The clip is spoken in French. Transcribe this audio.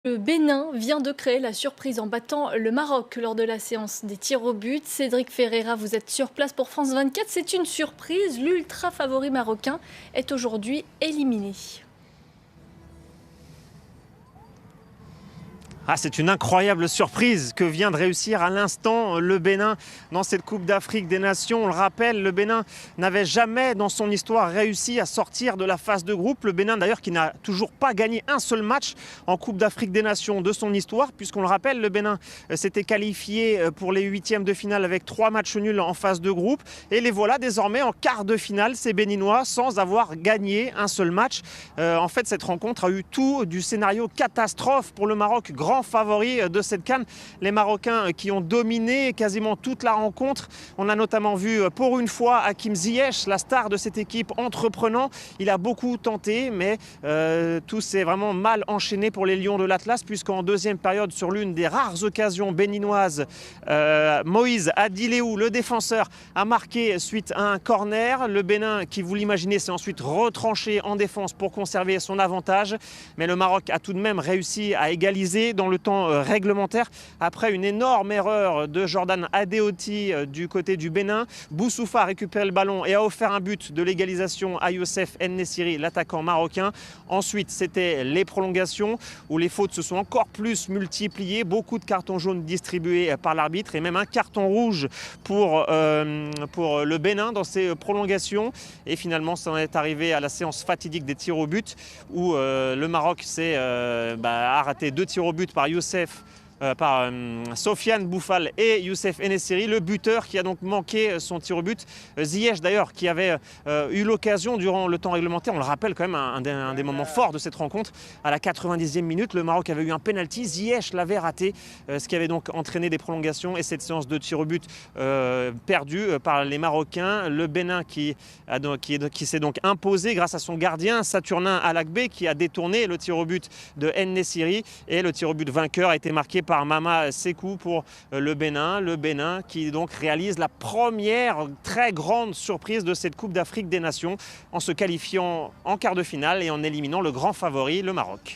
Le Bénin vient de créer la surprise en battant le Maroc lors de la séance des tirs au but. Cédric Ferreira, vous êtes sur place pour France 24. C'est une surprise. L'ultra favori marocain est aujourd'hui éliminé. Ah, c'est une incroyable surprise que vient de réussir à l'instant le Bénin dans cette Coupe d'Afrique des Nations. On le rappelle, le Bénin n'avait jamais dans son histoire réussi à sortir de la phase de groupe. Le Bénin d'ailleurs qui n'a toujours pas gagné un seul match en Coupe d'Afrique des Nations de son histoire, puisqu'on le rappelle, le Bénin s'était qualifié pour les huitièmes de finale avec 3 matchs nuls en phase de groupe. Et les voilà désormais en quart de finale, ces Béninois, sans avoir gagné un seul match. En fait, cette rencontre a eu tout du scénario catastrophe pour le Maroc, grand favori de cette CAN. Les Marocains qui ont dominé quasiment toute la rencontre. On a notamment vu pour une fois Hakim Ziyech, la star de cette équipe, entreprenant. Il a beaucoup tenté, mais tout s'est vraiment mal enchaîné pour les Lions de l'Atlas, puisqu'en deuxième période, sur l'une des rares occasions béninoises, Moïse Adiléou, le défenseur, a marqué suite à un corner. Le Bénin, qui vous l'imaginez, s'est ensuite retranché en défense pour conserver son avantage. Mais le Maroc a tout de même réussi à égaliser dans le temps réglementaire après une énorme erreur de Jordan Adeoti du côté du Bénin. Boussoufa a récupéré le ballon et a offert un but de l'égalisation à Youssef En-Nesyri, l'attaquant marocain. Ensuite, c'était les prolongations où les fautes se sont encore plus multipliées. Beaucoup de cartons jaunes distribués par l'arbitre et même un carton rouge pour le Bénin dans ces prolongations. Et finalement, ça en est arrivé à la séance fatidique des tirs au but où le Maroc a raté 2 tirs au but par Sofiane Bouffal et Youssef En-Nesyri, le buteur qui a donc manqué son tir au but. Ziyech d'ailleurs qui avait eu l'occasion durant le temps réglementaire, on le rappelle quand même, un des moments forts de cette rencontre. À la 90e minute, le Maroc avait eu un penalty, Ziyech l'avait raté, ce qui avait donc entraîné des prolongations et cette séance de tir au but perdue par les Marocains. Le Bénin qui s'est donc imposé grâce à son gardien Saturnin Alakbé qui a détourné le tir au but de En-Nesyri et le tir au but vainqueur a été marqué par Mama Sekou pour le Bénin. Le Bénin qui donc réalise la première très grande surprise de cette Coupe d'Afrique des Nations en se qualifiant en quart de finale et en éliminant le grand favori, le Maroc.